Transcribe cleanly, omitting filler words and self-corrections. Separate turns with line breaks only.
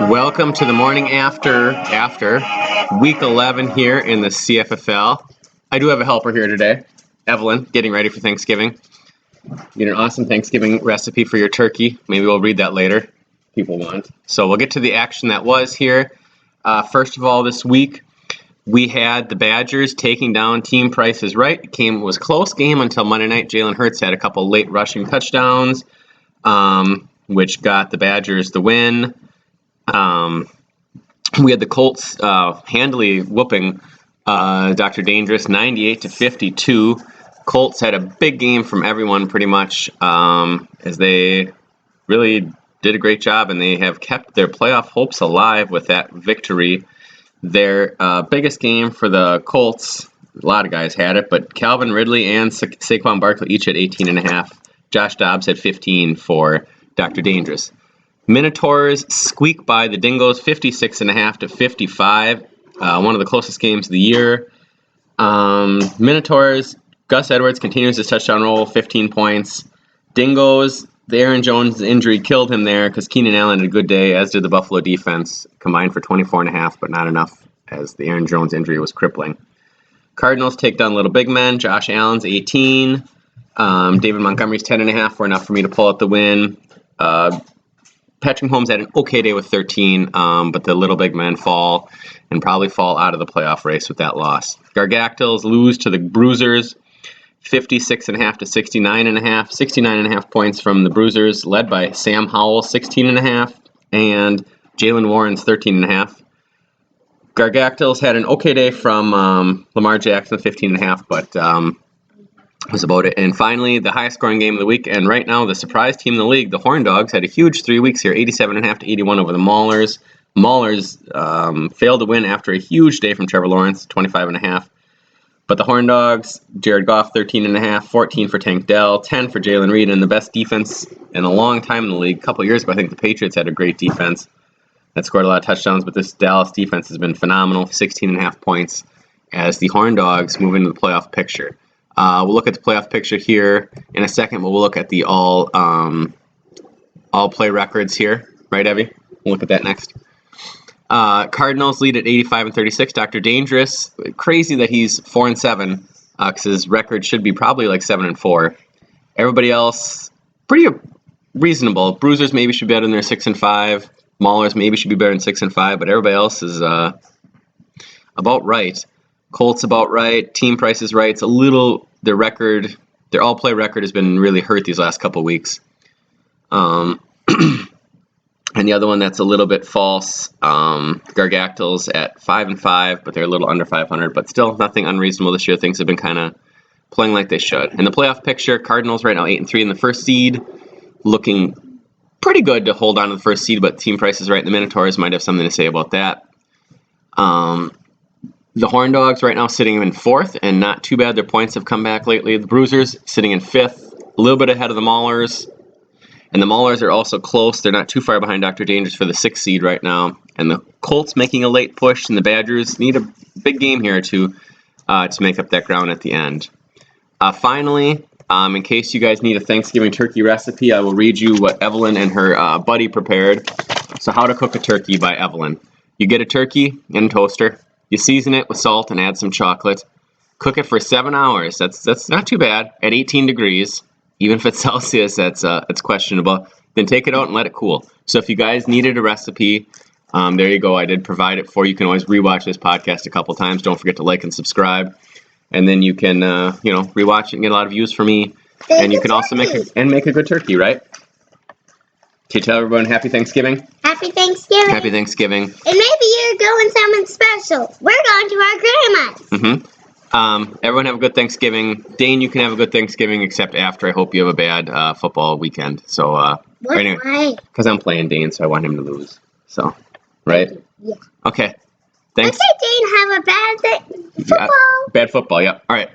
Welcome to the morning after week 11 here in the CFFL. I do have a helper here today, Evelyn, getting ready for Thanksgiving. Get an awesome Thanksgiving recipe for your turkey. Maybe we'll read that later. People want. So we'll get to the action that was here. First of all, this week we had the Badgers taking down Team Price is Right. It was a close game until Monday night. Jalen Hurts had a couple late rushing touchdowns, which got the Badgers the win. We had the Colts handily whooping Dr. Dangerous 98-52. Colts had a big game from everyone pretty much, as they really did a great job, and they have kept their playoff hopes alive with that victory. Their biggest game for the Colts, a lot of guys had it, but Calvin Ridley and Saquon Barkley each had 18.5. Josh Dobbs had 15 for Dr. Dangerous. Minotaurs squeak by the Dingoes 56.5-55. One of the closest games of the year. Minotaurs, Gus Edwards continues his touchdown roll, 15 points. Dingoes, the Aaron Jones injury killed him there because Keenan Allen had a good day, as did the Buffalo defense, combined for 24.5, but not enough as the Aaron Jones injury was crippling. Cardinals take down Little Big Men. Josh Allen's 18. David Montgomery's 10.5 were enough for me to pull out the win. Patrick Mahomes had an okay day with 13, but the Little Big Men fall and probably fall out of the playoff race with that loss. Gargactyls lose to the Bruisers, 56.5-69.5. 69.5 points from the Bruisers, led by Sam Howell, 16.5, and Jalen Warren's 13.5. Gargactyls had an okay day from Lamar Jackson, 15.5, but was about it. And finally, the highest scoring game of the week, and right now the surprise team in the league, the Horn Dogs, had a huge 3 weeks here, 87.5-81 over the Maulers. Maulers failed to win after a huge day from Trevor Lawrence, 25.5. But the Horn Dogs, Jared Goff, 13.5, 14 for Tank Dell, 10 for Jalen Reed, and the best defense in a long time in the league. A couple of years ago, I think the Patriots had a great defense that scored a lot of touchdowns, but this Dallas defense has been phenomenal, 16.5 points as the Horn Dogs move into the playoff picture. We'll look at the playoff picture here in a second, but we'll look at the all play records here. Right, Evie? We'll look at that next. Cardinals lead at 85-36. Dr. Dangerous, crazy that he's 4-7, because his record should be probably like 7-4. Everybody else, pretty reasonable. Bruisers maybe should be better than their 6-5. Maulers maybe should be better than 6-5, but everybody else is about right. Colts about right. Team Price is Right. It's a little, their all play record has been really hurt these last couple weeks. And the other one that's a little bit false, Gargactyls at 5-5, but they're a little under 500, but still nothing unreasonable this year. Things have been kind of playing like they should. In the playoff picture, Cardinals right now 8-3 in the first seed, looking pretty good to hold on to the first seed, but Team Price is Right. The Minotaurs might have something to say about that. The Horn Dogs right now sitting in 4th, and not too bad. Their points have come back lately. The Bruisers sitting in 5th, a little bit ahead of the Maulers. And the Maulers are also close. They're not too far behind Dr. Dangerous for the 6th seed right now. And the Colts making a late push, and the Badgers need a big game here to make up that ground at the end. Finally, in case you guys need a Thanksgiving turkey recipe, I will read you what Evelyn and her buddy prepared. So How to Cook a Turkey by Evelyn. You get a turkey in a toaster. You season it with salt and add some chocolate. Cook it for 7 hours. That's not too bad at 18 degrees. Even if it's Celsius, it's questionable. Then take it out and let it cool. So if you guys needed a recipe, there you go. I did provide it for you. You can always rewatch this podcast a couple times. Don't forget to like and subscribe. And then you can, rewatch it and get a lot of views for me. And you can also make a good turkey, right? Okay, tell everyone Happy Thanksgiving.
Happy Thanksgiving.
Happy Thanksgiving.
And maybe you're going something special. We're going to our grandma's.
Mm-hmm. Everyone have a good Thanksgiving. Dane, you can have a good Thanksgiving, except after. I hope you have a bad football weekend. So,
Why?
Because I'm playing Dane, so I want him to lose. So, right?
Yeah.
Okay. Thanks.
Let's say Dane have a bad football.
Bad football, yeah. All right.